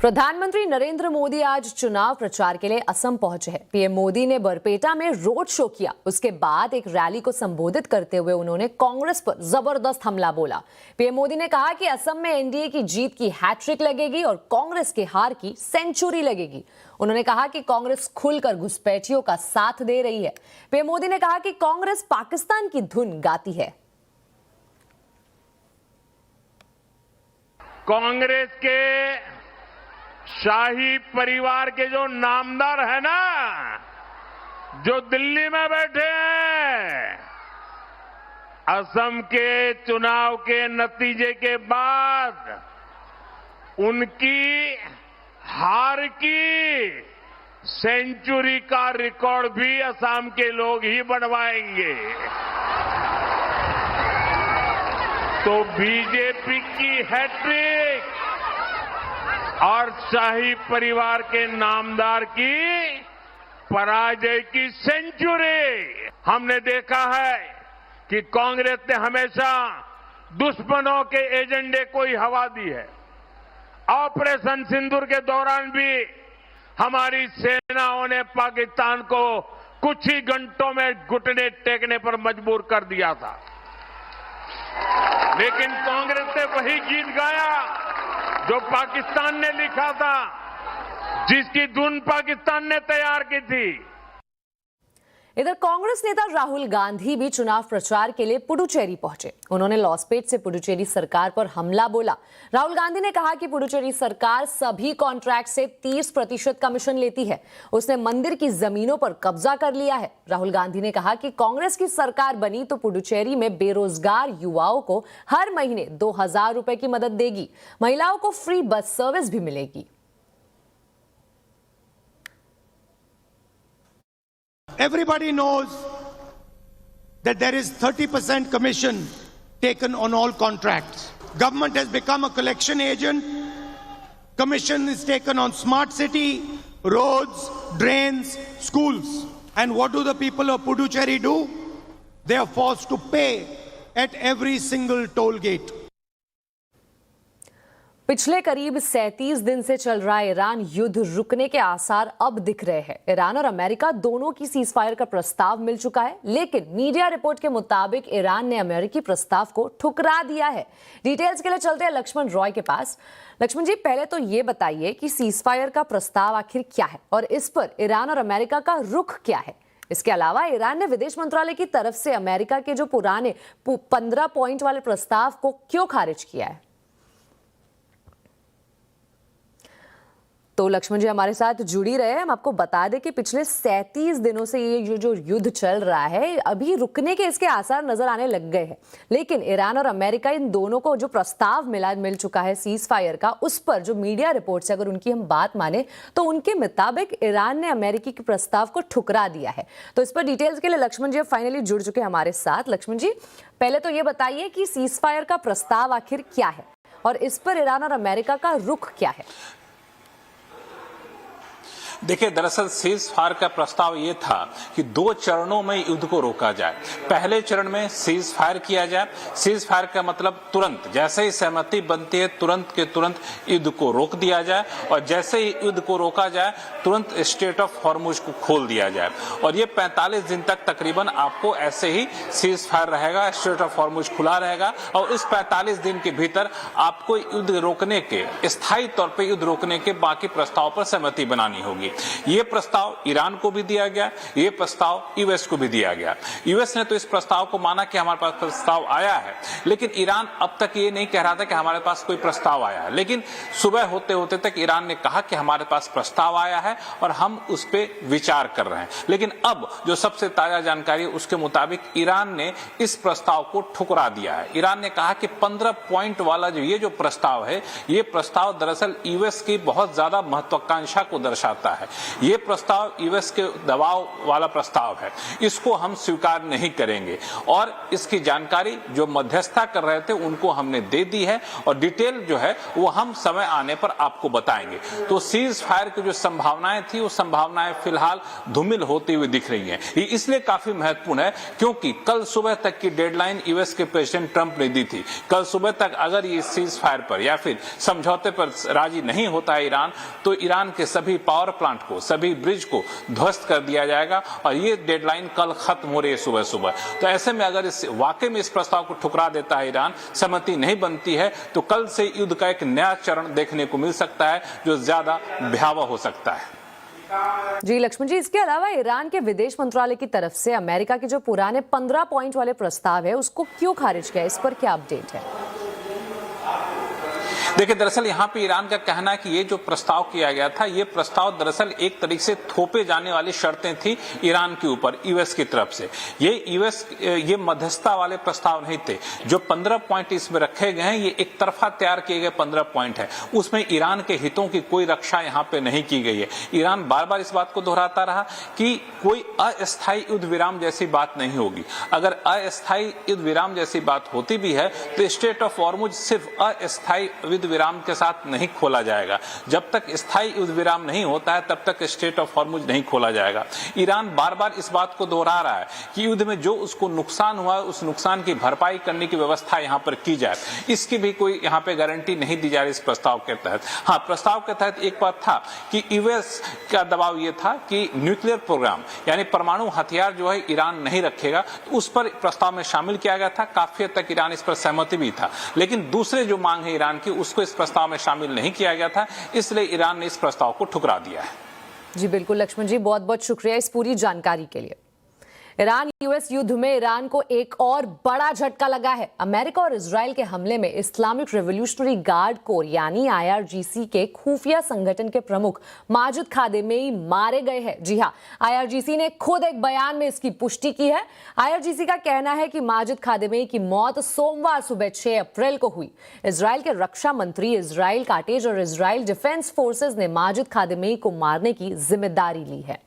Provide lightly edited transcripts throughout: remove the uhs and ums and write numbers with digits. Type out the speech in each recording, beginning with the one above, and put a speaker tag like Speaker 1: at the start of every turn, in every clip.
Speaker 1: प्रधानमंत्री नरेंद्र मोदी आज चुनाव प्रचार के लिए असम पहुंचे हैं। पीएम मोदी ने बरपेटा में रोड शो किया। उसके बाद एक रैली को संबोधित करते हुए उन्होंने कांग्रेस पर जबरदस्त हमला बोला। पीएम मोदी ने कहा कि असम में एनडीए की जीत की हैट्रिक लगेगी और कांग्रेस के हार की सेंचुरी लगेगी। उन्होंने कहा कि कांग्रेस खुलकर घुसपैठियों का साथ दे रही है। पीएम मोदी ने कहा कि कांग्रेस पाकिस्तान की धुन गाती है।
Speaker 2: कांग्रेस के शाही परिवार के जो नामदार है ना, जो दिल्ली में बैठे हैं, असम के चुनाव के नतीजे के बाद उनकी हार की सेंचुरी का रिकॉर्ड भी असम के लोग ही बनवाएंगे। तो बीजेपी की हैट्रिक और शाही परिवार के नामदार की पराजय की सेंचुरी। हमने देखा है कि कांग्रेस ने हमेशा दुश्मनों के एजेंडे को ही हवा दी है। ऑपरेशन सिंदूर के दौरान भी हमारी सेनाओं ने पाकिस्तान को कुछ ही घंटों में घुटने टेकने पर मजबूर कर दिया था, लेकिन कांग्रेस ने वही गीत गाया जो पाकिस्तान ने लिखा था, जिसकी धुन पाकिस्तान ने तैयार की थी।
Speaker 1: इधर कांग्रेस नेता राहुल गांधी भी चुनाव प्रचार के लिए पुडुचेरी पहुंचे। उन्होंने लॉसपेट से पुडुचेरी सरकार पर हमला बोला। राहुल गांधी ने कहा कि पुडुचेरी सरकार सभी कॉन्ट्रैक्ट से 30% कमीशन लेती है। उसने मंदिर की जमीनों पर कब्जा कर लिया है। राहुल गांधी ने कहा कि कांग्रेस की सरकार बनी तो पुडुचेरी में बेरोजगार युवाओं को हर महीने 2000 रुपए की मदद देगी। महिलाओं को फ्री बस सर्विस भी मिलेगी।
Speaker 3: Everybody knows that there is 30% commission taken on all contracts. Government has become a collection agent. Commission is taken on smart city, roads, drains, schools. And what do the people of Puducherry do? They are forced to pay at every single toll gate.
Speaker 1: पिछले करीब 37 दिन से चल रहा Iran युद्ध रुकने के आसार अब दिख रहे हैं। ईरान और अमेरिका दोनों की सीज फायर का प्रस्ताव मिल चुका है, लेकिन मीडिया रिपोर्ट के मुताबिक ईरान ने अमेरिकी प्रस्ताव को ठुकरा दिया है। डिटेल्स के लिए चलते हैं लक्ष्मण रॉय के पास। लक्ष्मण जी, पहले तो ये बताइए कि सीज फायर का प्रस्ताव आखिर क्या है और इस पर ईरान और अमेरिका का रुख क्या है। इसके अलावा ईरान ने विदेश मंत्रालय की तरफ से अमेरिका के जो पुराने 15 पॉइंट वाले प्रस्ताव को क्यों खारिज किया है? तो लक्ष्मण जी हमारे साथ जुड़ी रहे। हम आपको बता दें कि पिछले 37 दिनों से ये जो युद्ध चल रहा है, अभी रुकने के इसके आसार नजर आने लग गए हैं, लेकिन ईरान और अमेरिका इन दोनों को जो प्रस्ताव मिल चुका है सीज फायर का, उस पर जो मीडिया रिपोर्ट से अगर उनकी हम बात माने तो उनके मुताबिक ईरान ने अमेरिकी के प्रस्ताव को ठुकरा दिया है। तो इस पर डिटेल्स के लिए लक्ष्मण जी फाइनली जुड़ चुके हैं हमारे साथ। लक्ष्मण जी, पहले तो ये बताइए कि सीज फायर का प्रस्ताव आखिर क्या है और इस पर ईरान और अमेरिका का रुख क्या है?
Speaker 4: देखिए, दरअसल सीज फायर का प्रस्ताव ये था कि 2 चरणों में युद्ध को रोका जाए। पहले चरण में सीज फायर किया जाए। सीज फायर का मतलब तुरंत जैसे ही सहमति बनती है तुरंत के तुरंत युद्ध को रोक दिया जाए, और जैसे ही युद्ध को रोका जाए तुरंत स्ट्रेट ऑफ हॉर्मुज को खोल दिया जाए। और ये 45 दिन तक तकरीबन आपको ऐसे ही सीज फायर रहेगा, स्ट्रेट ऑफ हॉर्मुज खुला रहेगा, और इस 45 दिन के भीतर आपको युद्ध रोकने के, स्थायी तौर पर युद्ध रोकने के बाकी प्रस्ताव पर सहमति बनानी होगी। ये प्रस्ताव ईरान को भी दिया गया, ये प्रस्ताव यूएस को भी दिया गया। यूएस ने तो इस प्रस्ताव को माना कि हमारे पास प्रस्ताव आया है, लेकिन ईरान अब तक ये नहीं कह रहा था कि हमारे पास कोई प्रस्ताव आया है। लेकिन सुबह होते होते तक ईरान ने कहा कि हमारे पास प्रस्ताव आया है और हम उस पर विचार कर रहे हैं। लेकिन अब जो सबसे ताजा जानकारी है उसके मुताबिक ईरान ने इस प्रस्ताव को ठुकरा दिया है। ईरान ने कहा कि 15 पॉइंट वाला ये जो प्रस्ताव है, ये प्रस्ताव दरअसल यूएस की बहुत ज्यादा महत्वाकांक्षा को दर्शाता है। है। ये प्रस्ताव यूएस के दबाव वाला प्रस्ताव है, इसको हम स्वीकार नहीं करेंगे और इसकी जानकारी जो मध्यस्थता कर रहे थे उनको हमने दे दी है और डिटेल जो है वो हम समय आने पर आपको बताएंगे। तो सीज फायर की जो संभावनाएं थी वो संभावनाएं फिलहाल धूमिल होती हुई दिख रही हैं। ये इसलिए काफी महत्वपूर्ण है क्योंकि कल सुबह तक की डेडलाइन यूएस के प्रेसिडेंट ट्रंप ने दी थी। कल सुबह तक अगर ये सीज फायर पर या फिर समझौते पर राजी नहीं होता है ईरान, तो ईरान के सभी पावर प्लांट को, सभी ब्रिज को ध्वस्त कर दिया जाएगा और ये डेडलाइन कल खत्म हो रही है सुबह सुबह। तो ऐसे में अगर इस वाकई में इस प्रस्ताव को ठुकरा देता है ईरान, सहमति नहीं बनती है, तो कल से युद्ध का एक नया चरण देखने को मिल सकता है जो ज्यादा भयावह हो सकता है।
Speaker 1: जी लक्ष्मण जी, इसके अलावा ईरान के विदेश मंत्रालय की तरफ से अमेरिका के जो पुराने 15 पॉइंट वाले प्रस्ताव है उसको क्यों खारिज किया, इस पर क्या अपडेट है?
Speaker 4: देखिए, दरअसल यहाँ पे ईरान का कहना है कि ये जो प्रस्ताव किया गया था, ये प्रस्ताव दरअसल एक तरीके से थोपे जाने वाली शर्तें थी ईरान के ऊपर यूएस की तरफ से। ये मध्यस्थता वाले प्रस्ताव नहीं थे। जो 15 पॉइंट इसमें रखे गए हैं, ये एक तरफा तैयार किए गए 15 पॉइंट है। उसमें ईरान के हितों की कोई रक्षा यहाँ पे नहीं की गई है। ईरान बार बार इस बात को दोहराता रहा कि कोई अस्थायी युद्ध विराम जैसी बात नहीं होगी। अगर अस्थायी युद्ध विराम जैसी बात होती भी है तो स्टेट ऑफ हॉर्मुज सिर्फ अस्थायी युद्ध विराम के साथ नहीं खोला जाएगा। जब तक स्थायी युद्ध विराम नहीं होता है तब तक स्टेट ऑफ हॉर्मुज नहीं खोला जाएगा। ईरान बार बार इस बात को दोहरा रहा है कि युद्ध में जो उसको नुकसान हुआ उस नुकसान की भरपाई करने की व्यवस्था यहां पर की जाए। इसकी भी कोई यहां पे गारंटी नहीं दी जा रही इस प्रस्ताव के तहत। हाँ, प्रस्ताव के तहत एक बात था कि यूएस का दबाव यह था कि न्यूक्लियर प्रोग्राम यानी परमाणु हथियार जो है ईरान नहीं रखेगा, उस पर प्रस्ताव में शामिल किया गया था। काफी हद तक ईरान इस पर सहमति भी था, लेकिन दूसरे जो मांग है ईरान की उसको इस प्रस्ताव में शामिल नहीं किया गया था, इसलिए ईरान ने इस प्रस्ताव को ठुकरा दिया है।
Speaker 1: जी बिल्कुल लक्ष्मण जी, बहुत बहुत शुक्रिया इस पूरी जानकारी के लिए। ईरान यूएस युद्ध में ईरान को एक और बड़ा झटका लगा है। अमेरिका और इजराइल के हमले में इस्लामिक रिवॉल्यूशनरी गार्ड कोर यानी आईआरजीसी के खुफिया संगठन के प्रमुख माजिद खादेमेई मारे गए हैं। जी हां, आईआरजीसी ने खुद एक बयान में इसकी पुष्टि की है। आईआरजीसी का कहना है कि माजिद खादेमेई की मौत सोमवार सुबह 6 अप्रैल को हुई। इजराइल के रक्षा मंत्री इजराइल काटेज और इजराइल डिफेंस फोर्सेज ने माजिद खादेमेई को मारने की जिम्मेदारी ली है।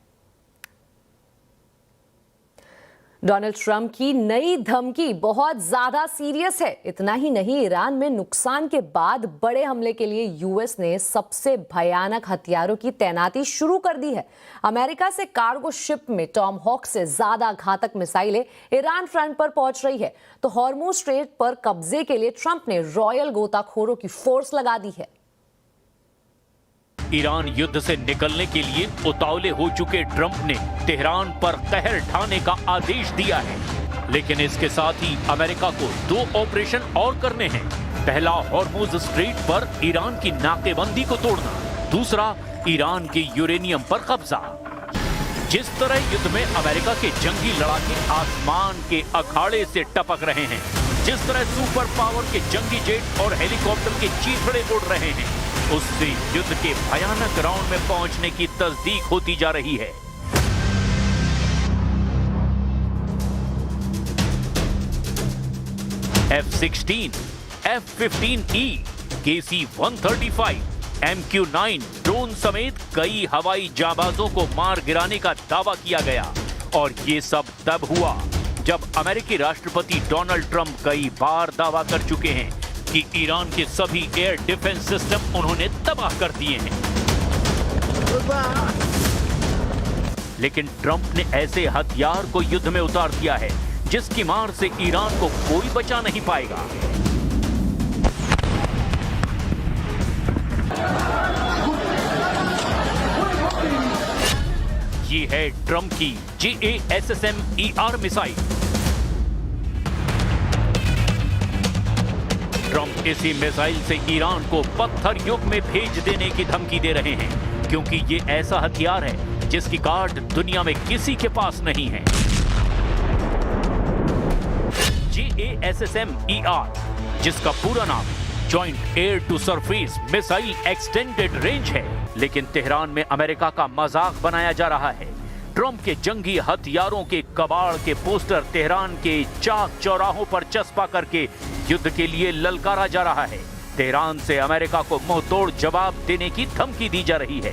Speaker 1: डोनाल्ड ट्रंप की नई धमकी बहुत ज्यादा सीरियस है। इतना ही नहीं, ईरान में नुकसान के बाद बड़े हमले के लिए यूएस ने सबसे भयानक हथियारों की तैनाती शुरू कर दी है। अमेरिका से कार्गो शिप में टॉमहॉक से ज्यादा घातक मिसाइलें ईरान फ्रंट पर पहुंच रही है, तो हॉर्मुज स्ट्रेट पर कब्जे के लिए ट्रंप ने रॉयल गोताखोरों की फोर्स लगा दी है।
Speaker 5: ईरान युद्ध से निकलने के लिए उतावले हो चुके ट्रंप ने तेहरान पर कहर ढाने का आदेश दिया है, लेकिन इसके साथ ही अमेरिका को 2 ऑपरेशन और करने हैं। पहला, हॉर्मुज स्ट्रेट पर ईरान की नाकेबंदी को तोड़ना, दूसरा ईरान के यूरेनियम पर कब्जा। जिस तरह युद्ध में अमेरिका के जंगी लड़ाके आसमान के अखाड़े से टपक रहे हैं, जिस तरह सुपर पावर के जंगी जेट और हेलीकॉप्टर के चीथड़े उड़ रहे हैं, उससे युद्ध के भयानक राउंड में पहुंचने की तस्दीक होती जा रही है। F-16, F-15E, KC-135, MQ-9 drone समेत कई हवाई जाबाजों को मार गिराने का दावा किया गया, और ये सब तब हुआ जब अमेरिकी राष्ट्रपति डोनाल्ड ट्रंप कई बार दावा कर चुके हैं कि ईरान के सभी एयर डिफेंस सिस्टम उन्होंने तबाह कर दिए हैं। लेकिन ट्रंप ने ऐसे हथियार को युद्ध में उतार दिया है जिसकी मार से ईरान को कोई बचा नहीं पाएगा। ये है ट्रंप की JASSM-ER मिसाइल। ट्रंप इसी मिसाइल से ईरान को पत्थर युग में भेज देने की धमकी दे रहे हैं, क्योंकि ये ऐसा हथियार है जिसकी काट दुनिया में किसी के पास नहीं है। JASSM-ER, जिसका पूरा नाम joint air to surface missile extended range है, लेकिन तेहरान में अमेरिका का मजाक बनाया जा रहा है। ट्रंप के जंगी हथियारों के कबाड़ के पोस्टर तेहरान के चाक चौराहों पर चस्पा करके युद्ध के लिए ललकारा जा रहा है। तेहरान से अमेरिका को मुंहतोड़ जवाब देने की धमकी दी जा रही है।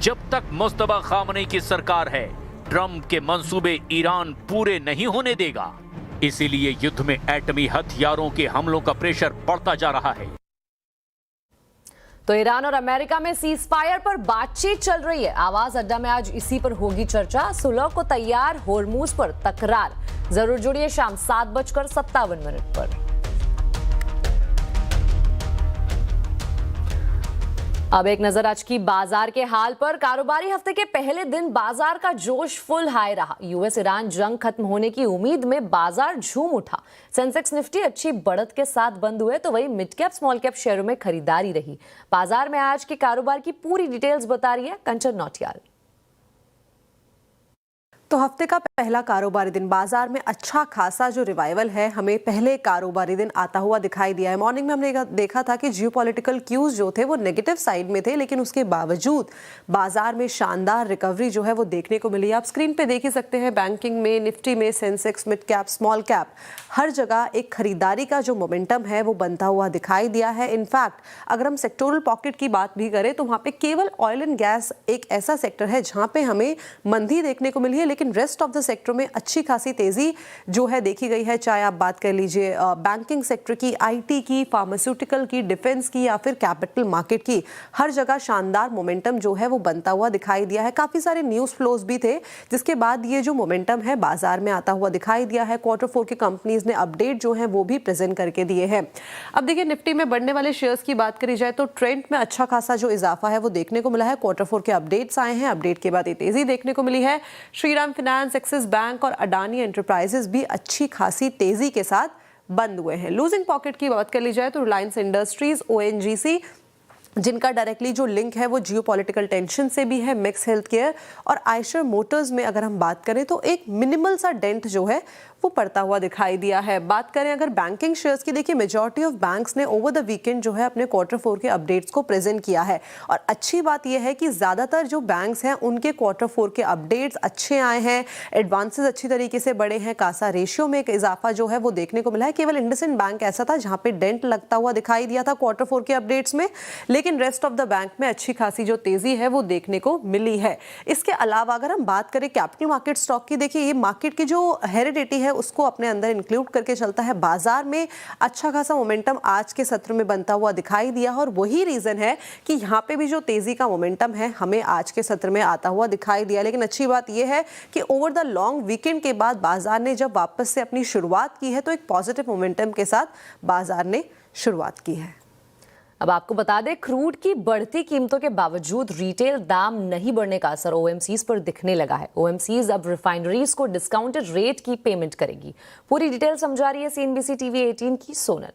Speaker 5: जब तक मुस्तफा खामनेई की सरकार है ट्रंप के मंसूबे ईरान पूरे नहीं होने देगा इसीलिए युद्ध में एटमी हथियारों के हमलों का प्रेशर बढ़ता जा रहा है।
Speaker 1: तो ईरान और अमेरिका में सीज फायर पर बातचीत चल रही है। आवाज अड्डा में आज इसी पर होगी चर्चा। सुलह को तैयार, होर्मुज पर तकरार। जरूर जुड़िए शाम 7:57 पर। अब एक नजर आज की बाजार के हाल पर। कारोबारी हफ्ते के पहले दिन बाजार का जोश फुल हाई रहा। यूएस ईरान जंग खत्म होने की उम्मीद में बाजार झूम उठा। सेंसेक्स निफ्टी अच्छी बढ़त के साथ बंद हुए तो वहीं मिड कैप स्मॉल कैप शेयरों में खरीदारी रही। बाजार में आज के कारोबार की पूरी डिटेल्स बता रही है कंचन नौटियाल।
Speaker 6: तो हफ्ते का पहला कारोबारी दिन बाजार में अच्छा खासा जो रिवाइवल है हमें पहले कारोबारी दिन आता हुआ दिखाई दिया है। मॉर्निंग में हमने देखा था कि जियोपॉलिटिकल क्यूज जो थे वो नेगेटिव साइड में थे, लेकिन उसके बावजूद बाजार में शानदार रिकवरी जो है वो देखने को मिली। आप स्क्रीन पे देख ही सकते हैं, बैंकिंग में, निफ्टी में, Sensex, mid cap, small cap, हर जगह एक खरीदारी का जो मोमेंटम है वो बनता हुआ दिखाई दिया है। इनफैक्ट अगर हम सेक्टोरल पॉकेट की बात भी करें तो वहाँ पे केवल ऑयल एंड गैस एक ऐसा सेक्टर है जहाँ पे हमें मंदी देखने को मिली है, लेकिन रेस्ट ऑफ द सेक्टर में अच्छी खासी तेजी जो है देखी गई है। चाहे आप बात कर लीजिए बैंकिंग सेक्टर की, आईटी की, फार्मास्यूटिकल की, डिफेंस की या फिर कैपिटल मार्केट की, हर जगह शानदार मोमेंटम जो है वो बनता हुआ दिखाई दिया है। काफी सारे न्यूज फ्लोज भी थे जिसके बाद ये जो मोमेंटम है बाजार में आता हुआ दिखाई दिया है। Q4 की कंपनीज ने अपडेट जो है वो भी प्रेजेंट करके दिए हैं। अब देखिए निफ्टी में बढ़ने वाले शेयर्स की बात करी जाए तो ट्रेंड में अच्छा खासा जो इजाफा है वो देखने को मिला है। Q4 के अपडेट्स आए हैं, अपडेट के बाद ये तेजी देखने को मिली है। श्रीराम फाइनेंस, एक्सिस बैंक और अडानी एंटरप्राइजेस भी अच्छी खासी तेजी के साथ बंद हुए हैं। लूजिंग पॉकेट की बात कर ली जाए तो रिलायंस इंडस्ट्रीज, ONGC जिनका डायरेक्टली जो लिंक है वो जियोपॉलिटिकल टेंशन से भी है, मिक्स हेल्थ केयर और आयशर मोटर्स में अगर हम बात करें तो एक मिनिमल सा डेंट जो है वो पड़ता हुआ दिखाई दिया है। बात करें अगर बैंकिंग शेयर्स की, देखिए मेजॉरिटी ऑफ बैंक्स ने ओवर द वीकेंड जो है अपने Q4 के अपडेट्स को प्रेजेंट किया है और अच्छी बात यह है कि ज्यादातर जो बैंक्स हैं उनके Q4 के अपडेट्स अच्छे आए हैं, एडवांसेस अच्छी तरीके से बढ़े हैं, कासा रेशियो में एक इजाफा जो है वो देखने को मिला है। केवल इंडसइंड बैंक ऐसा था जहां पे डेंट लगता हुआ दिखाई दिया था Q4 के अपडेट्स में, लेकिन रेस्ट ऑफ द बैंक में अच्छी खासी जो तेजी है वो देखने को मिली है। इसके अलावा अगर हम बात करें कैपिटल मार्केट स्टॉक की, देखिए ये मार्केट की जो हेरिडिटी है उसको अपने अंदर इंक्लूड करके चलता है। बाजार में अच्छा खासा मोमेंटम आज के सत्र में बनता हुआ दिखाई दिया और वही रीजन है कि यहाँ पे भी जो तेजी का मोमेंटम है हमें आज के सत्र में आता हुआ दिखाई दिया। लेकिन अच्छी बात यह है कि ओवर द लॉन्ग वीकेंड के बाद बाजार ने जब वापस से अपनी शुरुआत की है तो एक पॉजिटिव मोमेंटम के साथ बाजार ने शुरुआत की है।
Speaker 1: अब आपको बता दें, क्रूड की बढ़ती कीमतों के बावजूद रिटेल दाम नहीं बढ़ने का असर ओएमसीज पर दिखने लगा है। ओएमसीज अब रिफाइनरीज को डिस्काउंटेड रेट की पेमेंट करेगी। पूरी डिटेल समझा रही है CNBC TV 18 की सोनल।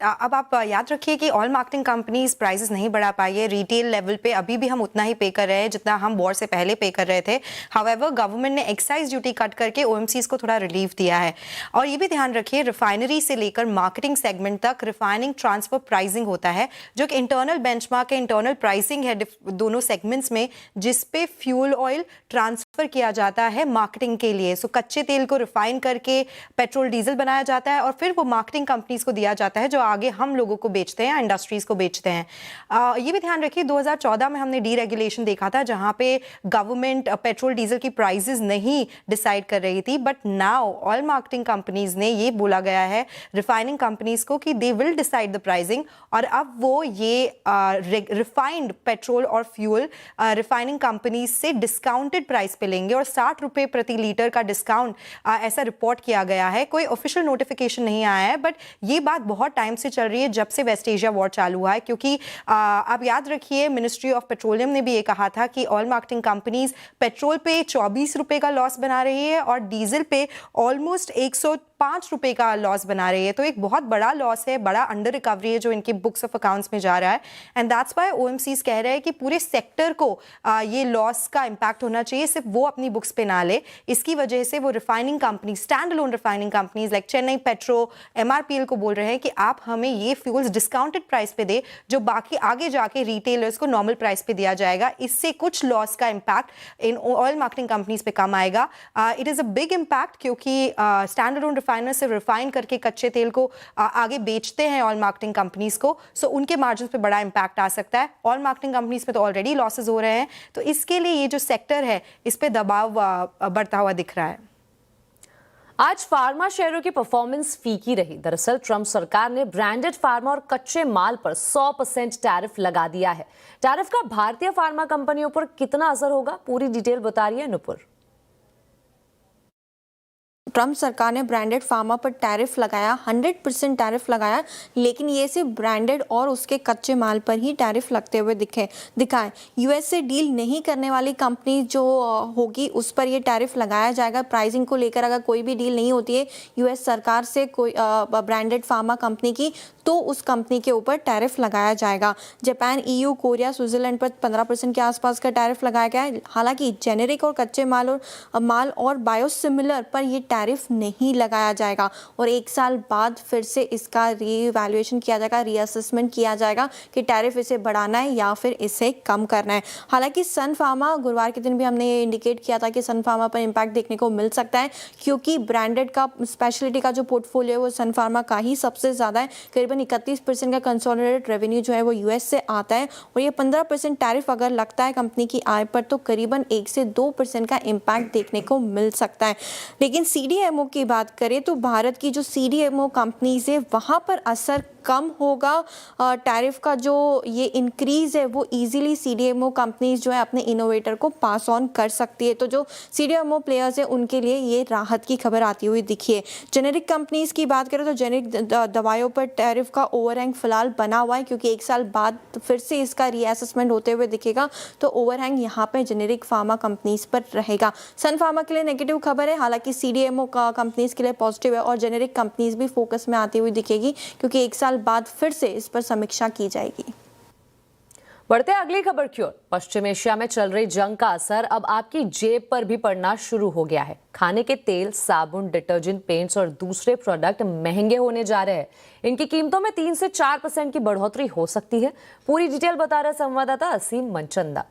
Speaker 7: अब आप याद रखिए कि ऑयल मार्केटिंग कंपनीज प्राइसेस नहीं बढ़ा पाई है। रिटेल लेवल पे अभी भी हम उतना ही पे कर रहे हैं जितना हम वॉर से पहले पे कर रहे थे। हाउएवर गवर्नमेंट ने एक्साइज ड्यूटी कट करके ओएमसीज को थोड़ा रिलीफ दिया है। और ये भी ध्यान रखिए, रिफाइनरी से लेकर मार्केटिंग सेगमेंट तक रिफाइनिंग ट्रांसफर प्राइसिंग होता है जो कि इंटरनल बेंचमार्क है, इंटरनल प्राइसिंग है दोनों सेगमेंट्स में, जिसपे फ्यूल ऑयल ट्रांसफर किया जाता है मार्केटिंग के लिए। सो कच्चे तेल को रिफाइन करके पेट्रोल डीजल बनाया जाता है और फिर वो मार्केटिंग कंपनीज को दिया जाता है जो आगे हम लोगों को बेचते हैं, इंडस्ट्रीज को बेचते हैं। ये भी ध्यान रखिए 2014 में हमने डीरेगुलेशन देखा था जहां पे गवर्नमेंट पेट्रोल डीजल की प्राइसेस नहीं डिसाइड कर रही थी, but now oil marketing companies ने ये बोला गया है रिफाइनिंग कंपनीज को कि they will decide the pricing और अब वो ये रिफाइंड पेट्रोल और फ्यूल रिफाइनिंग कंपनीज से डिस्काउंटेड प्राइस पे लेंगे और 60 रुपए प्रति लीटर का डिस्काउंट ऐसा रिपोर्ट किया गया है। कोई ऑफिशियल नोटिफिकेशन नहीं आया है, बट ये बात बहुत टाइम से चल रही है जब से वेस्ट एशिया वॉर चालू हुआ है, क्योंकि आप याद रखिए मिनिस्ट्री ऑफ पेट्रोलियम ने भी ये कहा था कि ऑयल मार्केटिंग कंपनीज पेट्रोल पे 24 रुपए का लॉस बना रही है और डीजल पे ऑलमोस्ट ₹5 का लॉस बना रही है। तो एक बहुत बड़ा लॉस है, बड़ा अंडर रिकवरी है जो इनके बुक्स ऑफ अकाउंट्स में जा रहा है। एंड दैट्स व्हाई ओएमसीज कह रहे हैं कि पूरे सेक्टर को ये लॉस का इम्पैक्ट होना चाहिए, सिर्फ वो अपनी बुक्स पे ना ले। इसकी वजह से वो refining company, stand alone refining companies like Chennai petro, MRPL को बोल रहे हैं कि आप हमें ये फ्यूल्स डिस्काउंटेड प्राइस पे दे, जो बाकी आगे जाके रिटेलर्स को नॉर्मल प्राइस पे दिया जाएगा। इससे कुछ लॉस का impact in oil marketing companies पे कम आएगा। It is a big impact क्योंकि स्टैंड अलोन रिफाइनर से रिफाइन करके कच्चे तेल को आगे बेचते हैं ऑयल मार्केटिंग कंपनीज को, सो उनके मार्जिन पे बड़ा इम्पैक्ट आ सकता है। ऑयल मार्केटिंग कंपनीज पे तो ऑलरेडी लॉसेज हो रहे हैं, तो इसके लिए ये जो सेक्टर है इस पे दबाव बढ़ता हुआ दिख रहा है।
Speaker 1: आज फार्मा शेयरों की परफॉर्मेंस फीकी रही। दरअसल ट्रंप सरकार ने ब्रांडेड फार्मा और कच्चे माल पर 100% टैरिफ लगा दिया है। टैरिफ का भारतीय फार्मा कंपनियों पर कितना असर होगा, पूरी डिटेल बता रही है नुपुर।
Speaker 8: ट्रंप सरकार ने ब्रांडेड फार्मा पर टैरिफ लगाया, 100% टैरिफ लगाया, लेकिन ये सिर्फ ब्रांडेड और उसके कच्चे माल पर ही टैरिफ लगते हुए दिखाए। यूएस से डील नहीं करने वाली कंपनी जो होगी उस पर ये टैरिफ लगाया जाएगा। प्राइसिंग को लेकर अगर कोई भी डील नहीं होती है यूएस सरकार से कोई ब्रांडेड फार्मा कंपनी की, तो उस कंपनी के ऊपर टैरिफ लगाया जाएगा। जापान, EU, कोरिया, स्विट्जरलैंड पर 15% के आसपास का टैरिफ लगाया गया है। हालांकि जेनेरिक और कच्चे माल और बायोसिमिलर पर ये टैरिफ नहीं लगाया जाएगा और 1 साल बाद फिर से इसका रीवैल्यूएशन किया जाएगा, रीअसेसमेंट किया जाएगा कि टैरिफ इसे बढ़ाना है या फिर इसे कम करना है। हालांकि सन फार्मा, गुरुवार के दिन भी हमने ये इंडिकेट किया था कि सन फार्मा पर इम्पैक्ट देखने को मिल सकता है क्योंकि ब्रांडेड का स्पेशलिटी का जो पोर्टफोलियो है वो सन फार्मा का ही सबसे ज़्यादा है। करीबन 31% का कंसोलिडेटेड रेवेन्यू जो है वो यूएस से आता है और ये 15% टैरिफ अगर लगता है कंपनी की आय पर तो करीबन 1 से 2% का इम्पैक्ट देखने को मिल सकता है। लेकिन CDMO की बात करें तो भारत की जो CDMO कंपनीज है वहाँ पर असर कम होगा। टैरिफ का जो ये इंक्रीज है वो इजीली CDMO कंपनीज जो है अपने इनोवेटर को पास ऑन कर सकती है। तो जो CDMO प्लेयर्स है उनके लिए ये राहत की खबर आती हुई दिखी है। जेनेरिक कंपनीज की बात करें तो जेनेरिक दवाइयों पर टैरिफ का ओवरहैंग फिलहाल बना हुआ है क्योंकि 1 साल बाद फिर से इसका रीअसेसमेंट होते हुए दिखेगा, तो ओवरहैंग यहाँ पे जेनेरिक फार्मा कंपनीज पर रहेगा। सन फार्मा के लिए नेगेटिव खबर है, हालांकि CDMO कंपनीज के लिए पॉजिटिव है और जेनेरिक कंपनीज भी फोकस में आती हुई दिखेगी क्योंकि 1 साल बाद फिर से इस पर समीक्षा की जाएगी।
Speaker 1: बढ़ते अगली खबर की ओर। पश्चिम एशिया में चल रही जंग का असर अब आपकी जेब पर भी पड़ना शुरू हो गया है। खाने के तेल, साबुन, डिटर्जेंट, पेंट्स और दूसरे प्रोडक्ट महंगे होने जा रहे हैं। इनकी कीमतों में 3 से 4% की बढ़ोतरी हो सकती है। पूरी डिटेल बता रहे संवाददाता असीम मनचंदा।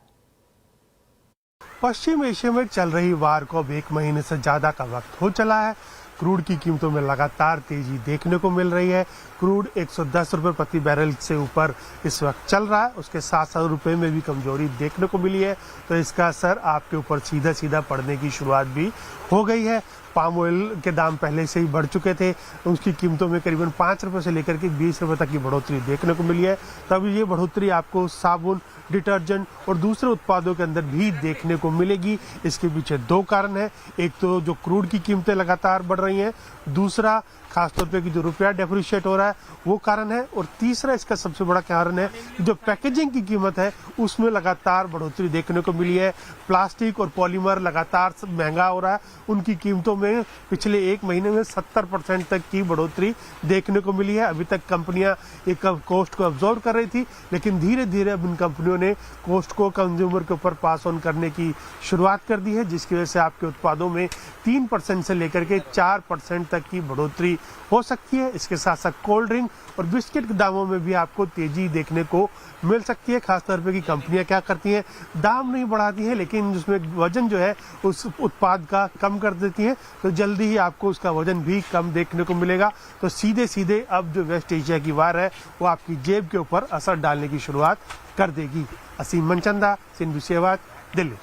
Speaker 9: पश्चिम एशिया में चल रही वार को अब 1 महीने से ज्यादा का वक्त हो चला है। क्रूड की कीमतों में लगातार तेजी देखने को मिल रही है। क्रूड 110 रुपए प्रति बैरल से ऊपर इस वक्त चल रहा है। उसके साथ रुपए में भी कमजोरी देखने को मिली है, तो इसका असर आपके ऊपर सीधा सीधा पड़ने की शुरुआत भी हो गई है। पाम ऑयल के दाम पहले से ही बढ़ चुके थे, उसकी कीमतों में करीबन 5 रुपए से लेकर के 20 रुपए तक की बढ़ोतरी देखने को मिली है। तब ये बढ़ोतरी आपको साबुन, डिटर्जेंट और दूसरे उत्पादों के अंदर भी देखने को मिलेगी। इसके पीछे 2 कारण हैं। एक तो जो क्रूड की कीमतें लगातार बढ़ रही हैं, दूसरा खासतौर पे कि जो रुपया डेप्रिशिएट हो रहा है वो कारण है, और तीसरा इसका सबसे बड़ा कारण है जो पैकेजिंग की कीमत है उसमें लगातार बढ़ोतरी देखने को मिली है। प्लास्टिक और पॉलीमर लगातार महंगा हो रहा है, उनकी कीमतों में पिछले 1 महीने में 70% तक की बढ़ोतरी देखने को मिली है। अभी तक कंपनियां एक कॉस्ट को अब्जॉर्व कर रही थी, लेकिन धीरे धीरे अब इन कंपनियों ने कॉस्ट को कंज्यूमर के ऊपर पास ऑन करने की शुरुआत कर दी है, जिसकी वजह से आपके उत्पादों में 3% से लेकर के 4% तक की बढ़ोतरी हो सकती है। इसके साथ साथ कोल्ड ड्रिंक और बिस्किट के दामों में भी आपको तेजी देखने को मिल सकती है। खासतौर पे कि कंपनियां क्या करती हैं, दाम नहीं बढ़ाती हैं, लेकिन उसमें वजन जो है उस उत्पाद का कम कर देती हैं, तो जल्दी ही आपको उसका वजन भी कम देखने को मिलेगा। तो सीधे सीधे अब जो वेस्ट एशिया की वार है वो आपकी जेब के ऊपर असर डालने की शुरुआत कर देगी। असीम मनचंदा, CNBC आवाज, दिल्ली।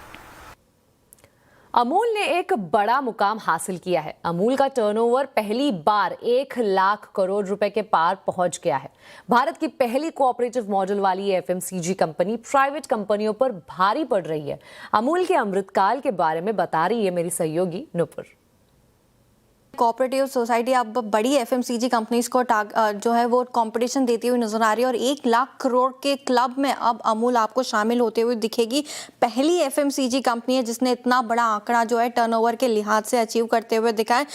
Speaker 1: अमूल ने एक बड़ा मुकाम हासिल किया है। अमूल का टर्नओवर पहली बार 1 लाख करोड़ रुपए के पार पहुंच गया है। भारत की पहली कोऑपरेटिव मॉडल वाली ये FMCG कंपनी प्राइवेट कंपनियों पर भारी पड़ रही है। अमूल के अमृतकाल के बारे में बता रही है मेरी सहयोगी नुपुर।
Speaker 8: कोऑपरेटिव सोसाइटी अब बड़ी एफएमसीजी कंपनीज को जो है वो कंपटीशन देती हुई नजर आ रही है और 1 लाख करोड़ के क्लब में अब अमूल आपको शामिल होते हुए दिखेगी। पहली एफएमसीजी कंपनी है जिसने इतना बड़ा आंकड़ा जो है टर्नओवर के लिहाज से अचीव करते हुए दिखा है।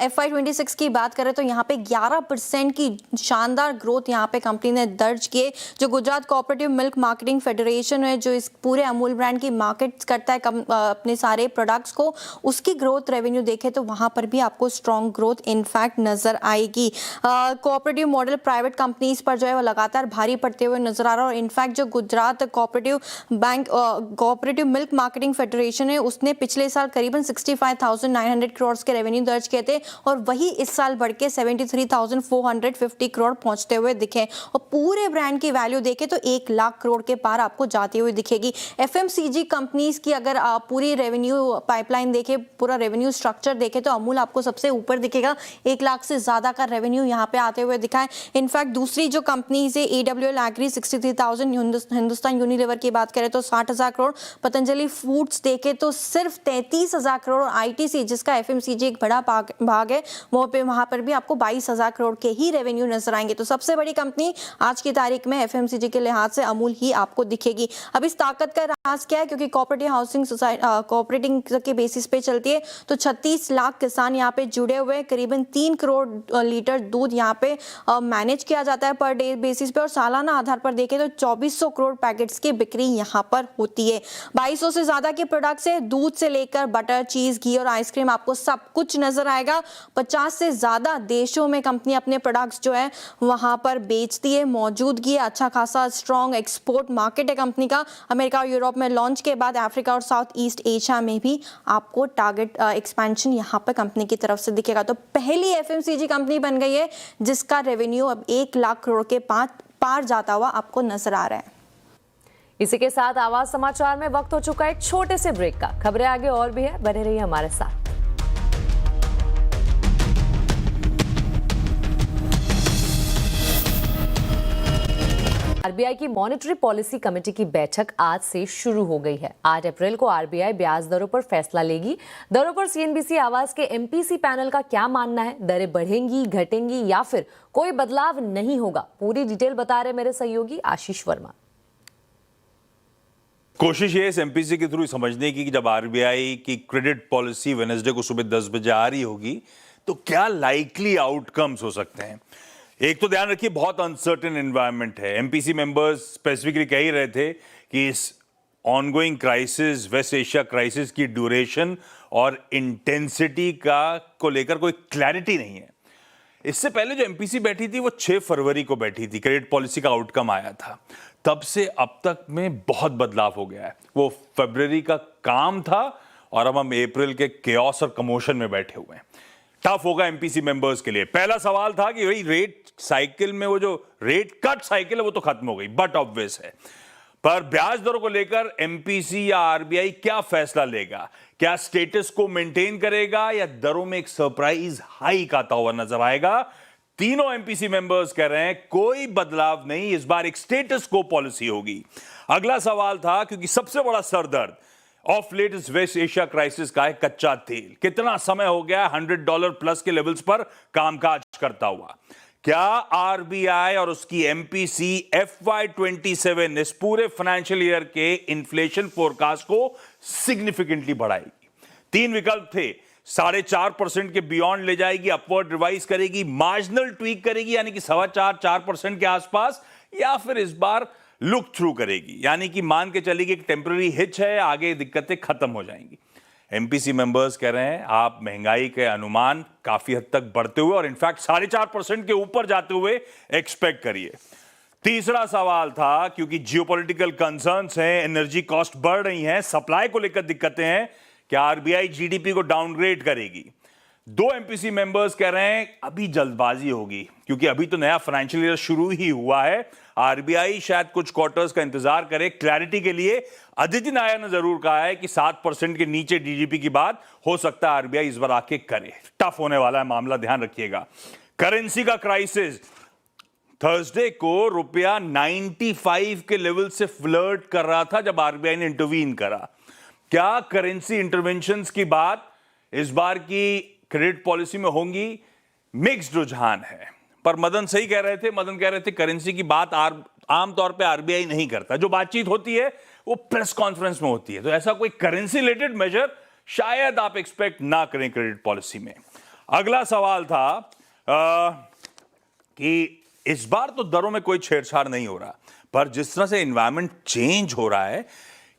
Speaker 8: FY26 की बात करें तो यहाँ पे 11% की शानदार ग्रोथ यहाँ पे कंपनी ने दर्ज किए। जो Gujarat cooperative milk marketing federation है जो इस पूरे अमूल ब्रांड की मार्केट करता है अपने सारे प्रोडक्ट्स को, उसकी ग्रोथ रेवेन्यू देखे तो वहां पर भी आपको स्ट्रॉन्ग ग्रोथ इनफैक्ट नजर आएगी। कोऑपरेटिव मॉडल प्राइवेट कंपनीज पर जो है वो लगातार भारी पड़ते हुए नजर आ रहा है और इनफैक्ट जो Gujarat cooperative bank cooperative milk marketing federation है उसने पिछले साल करीबन 65,900 करोड़ के रेवेन्यू दर्ज किए थे और वही इस साल बढ़ के 73,450 करोड़ पहुंचते हुए दिखे और पूरे ब्रांड की वैल्यू देखे तो 1 लाख करोड़ के पार आपको जाती हुई दिखेगी। एफएमसीजी कंपनीज की अगर आप पूरी रेवेन्यू पाइपलाइन देखे, पूरा रेवेन्यू स्ट्रक्चर देखे तो अमूल आपको सबसे ऊपर दिखेगा। 1 लाख से ज्यादा का रेवेन्यू यहाँ पे आते हुए दिखा है। इनफैक्ट दूसरी जो कंपनीज है AWL एग्री 63,000, हिंदुस्तान यूनिलीवर की बात करें तो 60,000 करोड़, पतंजलि फूड्स देखे तो सिर्फ 33,000 करोड़, ITC जिसका एफएमसीजी एक बड़ा भाग है वो पे वहां पर भी आपको 22,000 करोड़ के ही रेवेन्यू नजर आएंगे। तो सबसे बड़ी कंपनी आज की तारीख में एफएमसीजी के लिहाज से अमूल ही आपको दिखेगी। अब इस ताकत का राज क्या है, क्योंकि कोऑपरेटिव हाउसिंग सोसाइटी कोऑपरेटिंग के बेसिस पे चलती है तो 36 लाख किसान यहाँ पे जुड़े हुए, करीबन 3 करोड़ लीटर दूध यहाँ पे मैनेज किया जाता है पर डे बेसिस पे और सालाना आधार पर देखें तो 2400 करोड़ पैकेट्स की बिक्री यहाँ पर होती है। 2200 से ज्यादा के प्रोडक्ट्स है, दूध से लेकर बटर, चीज, घी और आइसक्रीम आपको सब कुछ नजर आएगा। 50 से ज्यादा देशों में कंपनी अपने प्रोडक्ट्स जो है वहां पर बेचती है, मौजूदगी है, अच्छा खासा स्ट्रॉन्ग एक्सपोर्ट मार्केट है कंपनी का। अमेरिका और यूरोप में लॉन्च के बाद अफ्रीका और साउथ ईस्ट एशिया में भी आपको टारगेट एक्सपेंशन यहाँ पर कंपनी की तरफ से दिखेगा। तो पहली एफएमसीजी कंपनी बन गई है जिसका रेवेन्यू अब 1 लाख करोड़ के पार जाता हुआ आपको नजर आ रहा है।
Speaker 1: इसी के साथ आवाज समाचार में वक्त हो चुका है एक छोटे से ब्रेक का। खबरें आगे और भी है, बने रहिए हमारे साथ। आरबीआई की मॉनेटरी पॉलिसी कमेटी की बैठक आज से शुरू हो गई है। 8 अप्रैल को आरबीआई ब्याज दरों पर फैसला लेगी। दरों पर सीएनबीसी आवाज के एमपीसी पैनल का क्या मानना है? दरें बढ़ेंगी, घटेंगी या फिर कोई बदलाव नहीं होगा? पूरी डिटेल बता रहे मेरे सहयोगी आशीष वर्मा।
Speaker 10: कोशिश ये इस एमपीसी के थ्रू समझने की कि जब आरबीआई की क्रेडिट पॉलिसी वेडनेसडे को सुबह 10 बजे आ रही होगी तो क्या लाइकली आउटकम्स हो सकते हैं। एक तो ध्यान रखिए बहुत अनसर्टेन एनवायरनमेंट है। एमपीसी मेंबर्स स्पेसिफिकली कह ही रहे थे कि इस ongoing crisis, West Asia crisis की ड्यूरेशन और इंटेंसिटी को लेकर कोई क्लैरिटी नहीं है। इससे पहले जो एमपीसी बैठी थी वो 6 फरवरी को बैठी थी, क्रेडिट पॉलिसी का आउटकम आया था। तब से अब तक में बहुत बदलाव हो गया है। वो फरवरी का काम था और अब हम अप्रैल के केओस और कमोशन में बैठे हुए हैं। टफ होगा एमपीसी मेंबर्स के लिए। पहला सवाल था कि भाई रेट साइकिल में वो जो रेट कट साइकिल है वो तो खत्म हो गई, बट ऑब्वियस है। पर ब्याज दरों को लेकर एमपीसी या आरबीआई क्या फैसला लेगा? क्या स्टेटस को मेंटेन करेगा या दरों में एक सरप्राइज हाइक आता हुआ नजर आएगा? तीनों एमपीसी मेंबर्स कह रहे हैं कोई बदलाव नहीं, इस बार एक स्टेटस को पॉलिसी होगी। अगला सवाल था, क्योंकि सबसे बड़ा सरदर्द ऑफ लेट इस वेस्ट एशिया क्राइसिस का है कच्चा तेल। कितना समय हो गया $100 प्लस के लेवल्स पर कामकाज करता हुआ। क्या आरबीआई और उसकी एमपीसी FY27 इस पूरे फाइनेंशियल ईयर के इन्फ्लेशन फोरकास्ट को सिग्निफिकेंटली बढ़ाएगी? 3 विकल्प थे। 4.5% के बियॉन्ड ले जाएगी, अपवर्ड रिवाइज करेगी, मार्जिनल ट्वीक करेगी यानी कि 4.25% के आसपास, या फिर इस बार लुक थ्रू करेगी यानी कि मान के चलेगी एक टेम्पररी हिच है, आगे दिक्कतें खत्म हो जाएंगी। एमपीसी मेंबर्स कह रहे हैं आप महंगाई के अनुमान काफी हद तक बढ़ते हुए और इनफैक्ट 4.5% के ऊपर जाते हुए एक्सपेक्ट करिए। तीसरा सवाल था, क्योंकि जियोपॉलिटिकल कंसर्न्स हैं, एनर्जी कॉस्ट बढ़ रही हैं, सप्लाई को लेकर दिक्कतें हैं, क्या आरबीआई जीडीपी को डाउनग्रेड करेगी? 2 एमपीसी मेंबर्स कह रहे हैं अभी जल्दबाजी होगी, क्योंकि अभी तो नया फाइनेंशियल ईयर शुरू ही हुआ है। आरबीआई शायद कुछ क्वार्टर्स का इंतजार करे क्लैरिटी के लिए। अदिति नायर ने जरूर कहा है कि 7% के नीचे डीजीपी की बात हो सकता है आरबीआई इस बार आके करे। टफ होने वाला है मामला, ध्यान रखिएगा। करेंसी का क्राइसिस, थर्सडे को रुपया 95 के लेवल से फ्लर्ट कर रहा था जब आरबीआई ने इंटरवीन करा। क्या करेंसी इंटरवेंशंस की बात इस बार की क्रेडिट पॉलिसी में होंगी, मिक्स्ड रुझान है। पर मदन सही कह रहे थे, मदन कह रहे थे करेंसी की बात आमतौर पे आरबीआई नहीं करता। जो बातचीत होती है वो प्रेस कॉन्फ्रेंस में होती है, तो ऐसा कोई करेंसी रिलेटेड मेजर शायद आप एक्सपेक्ट ना करें क्रेडिट पॉलिसी में। अगला सवाल था कि इस बार तो दरों में कोई छेड़छाड़ नहीं हो रहा, पर जिस तरह से एनवायरनमेंट चेंज हो रहा है,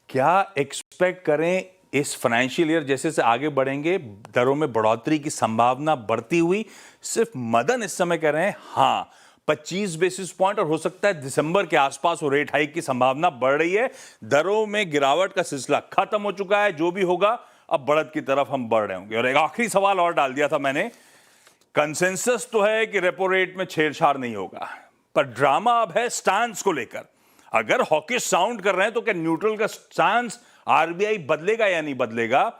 Speaker 10: क्या एक्सपेक्ट करें इस फाइनेंशियल ईयर जैसे से आगे बढ़ेंगे दरों में बढ़ोतरी की संभावना बढ़ती हुई? सिर्फ मदन इस समय कह रहे हैं हाँ 25 बेसिस पॉइंट, और हो सकता है दिसंबर के आसपास वो रेट हाइक की संभावना बढ़ रही है। दरों में गिरावट का सिलसिला खत्म हो चुका है, जो भी होगा अब बढ़त की तरफ हम बढ़ रहे होंगे। और एक आखिरी सवाल और डाल दिया था मैंने, कंसेंसस तो है कि रेपो रेट में छेड़छाड़ नहीं होगा, पर ड्रामा अब है स्टांस को लेकर। अगर हॉकिश साउंड कर रहे हैं तो क्या न्यूट्रल का स्टांस आरबीआई बदलेगा या नहीं बदलेगा?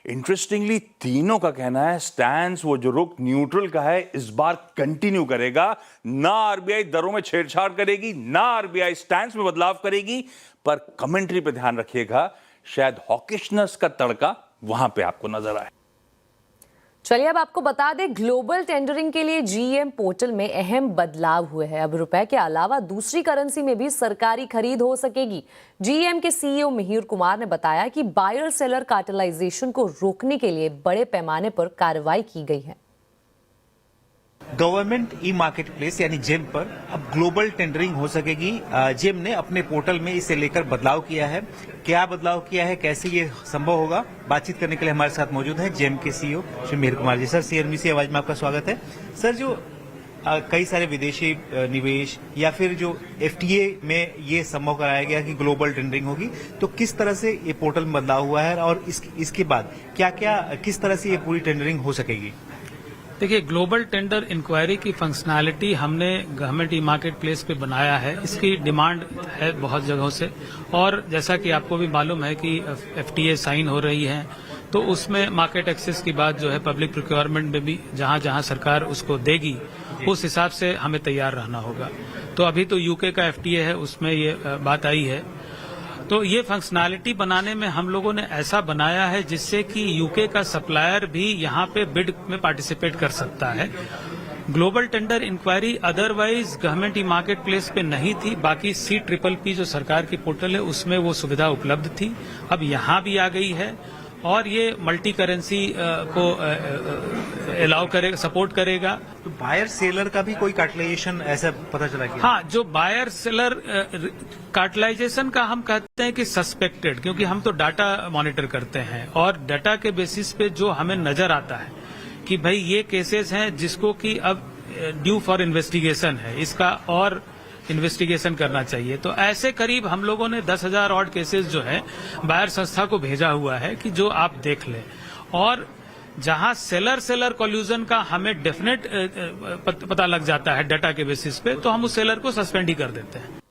Speaker 10: इंटरेस्टिंगली तीनों का कहना है स्टैंस वो जो रुख न्यूट्रल का है इस बार कंटिन्यू करेगा। ना आरबीआई दरों में छेड़छाड़ करेगी, ना आरबीआई स्टैंस में बदलाव करेगी, पर कमेंट्री पे ध्यान रखिएगा, शायद हॉकिशनेस का तड़का वहां पे आपको नजर आए।
Speaker 1: चलिए अब आपको बता दें, ग्लोबल टेंडरिंग के लिए जीईएम पोर्टल में अहम बदलाव हुए हैं। अब रुपए के अलावा दूसरी करेंसी में भी सरकारी खरीद हो सकेगी। जीईएम के सीईओ मिहिर कुमार ने बताया कि बायर सेलर कार्टेलाइजेशन को रोकने के लिए बड़े पैमाने पर कार्रवाई की गई है।
Speaker 11: गवर्नमेंट ई मार्केट प्लेस यानी जेम पर अब ग्लोबल टेंडरिंग हो सकेगी। जेम ने अपने पोर्टल में इसे लेकर बदलाव किया है। क्या बदलाव किया है, कैसे ये संभव होगा, बातचीत करने के लिए हमारे साथ मौजूद है जेम के CEO Shri Mihir Kumar ji. Sir, CNBC आवाज में आपका स्वागत है। सर, जो कई सारे विदेशी निवेश या फिर जो एफटीए में ये संभव कराया गया कि ग्लोबल टेंडरिंग होगी, तो किस तरह से ये पोर्टल में बदलाव हुआ है और इसके बाद क्या क्या किस तरह से ये पूरी टेंडरिंग हो सकेगी?
Speaker 12: देखिए, ग्लोबल टेंडर इंक्वायरी की फंक्शनैलिटी हमने गवर्नमेंट ई मार्केट प्लेस पे बनाया है। इसकी डिमांड है बहुत जगहों से, और जैसा कि आपको भी मालूम है कि एफटीए साइन हो रही है, तो उसमें मार्केट एक्सेस की बात जो है पब्लिक प्रोक्योरमेंट में भी जहां जहां सरकार उसको देगी उस हिसाब से हमें तैयार रहना होगा। तो अभी तो यूके का एफटीए है, उसमें ये बात आई है। तो ये फंक्शनैलिटी बनाने में हम लोगों ने ऐसा बनाया है जिससे कि यूके का सप्लायर भी यहाँ पे बिड में पार्टिसिपेट कर सकता है। Global tender inquiry otherwise government e market place पे नहीं थी, बाकी CPPP जो सरकार की पोर्टल है उसमें वो सुविधा उपलब्ध थी, अब यहाँ भी आ गई है। और ये मल्टी करेंसी को अलाउ करेगा, सपोर्ट करेगा।
Speaker 11: तो बायर सेलर का भी कोई कार्टेलाइजेशन ऐसा पता चला कि?
Speaker 12: हाँ, जो बायर सेलर कार्टेलाइजेशन का हम कहते हैं कि सस्पेक्टेड, क्योंकि हम तो डाटा मॉनिटर करते हैं और डाटा के बेसिस पे जो हमें नजर आता है कि भाई ये केसेस हैं जिसको कि अब ड्यू फॉर इन्वेस्टिगेशन है, इसका और इन्वेस्टिगेशन करना चाहिए। तो ऐसे करीब हम लोगों ने 10,000 ऑड केसेस जो है बायर संस्था को भेजा हुआ है कि जो आप देख लें, और जहां सेलर कॉल्यूजन का हमें डेफिनेट पता लग जाता है डाटा के बेसिस पे, तो हम उस सेलर को सस्पेंड ही कर देते हैं।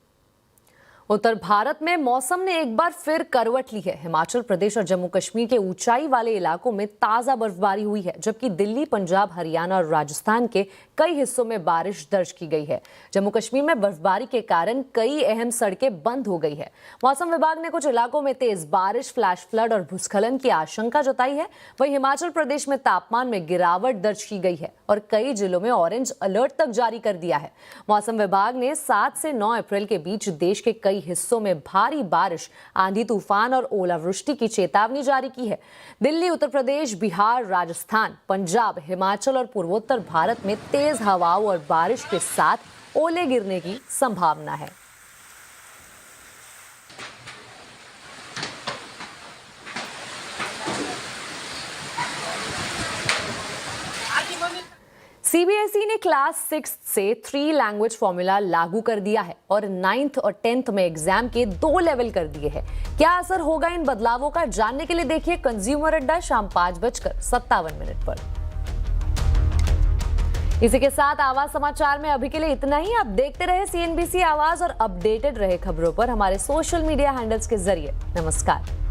Speaker 1: उत्तर भारत में मौसम ने एक बार फिर करवट ली है। हिमाचल प्रदेश और जम्मू कश्मीर के ऊंचाई वाले इलाकों में ताजा बर्फबारी हुई है, जबकि दिल्ली, पंजाब, हरियाणा और राजस्थान के कई हिस्सों में बारिश दर्ज की गई है। जम्मू कश्मीर में बर्फबारी के कारण कई अहम सड़कें बंद हो गई है। मौसम विभाग ने कुछ इलाकों में तेज बारिश, फ्लैश फ्लड और भूस्खलन की आशंका जताई है। वहीं हिमाचल प्रदेश में तापमान में गिरावट दर्ज की गई है और कई जिलों में ऑरेंज अलर्ट तक जारी कर दिया है। मौसम विभाग ने 7 से 9 अप्रैल के बीच देश के कई हिस्सों में भारी बारिश, आंधी तूफान और ओलावृष्टि की चेतावनी जारी की है। दिल्ली, उत्तर प्रदेश, बिहार, राजस्थान, पंजाब, हिमाचल और पूर्वोत्तर भारत में तेज हवाओं और बारिश के साथ ओले गिरने की संभावना है। सीबीएसई ने क्लास 6 से 3 लैंग्वेज फॉर्मूला लागू कर दिया है और 9th और 10th में एग्जाम के 2 लेवल कर दिए हैं। क्या असर होगा इन बदलावों का, जानने के लिए देखिए कंज्यूमर अड्डा शाम 5:57 पर। इसी के साथ आवाज समाचार में अभी के लिए इतना ही। आप देखते रहे CNBC आवाज और अपडेटेड रहे खबरों पर हमारे सोशल मीडिया हैंडल्स के जरिए। नमस्कार।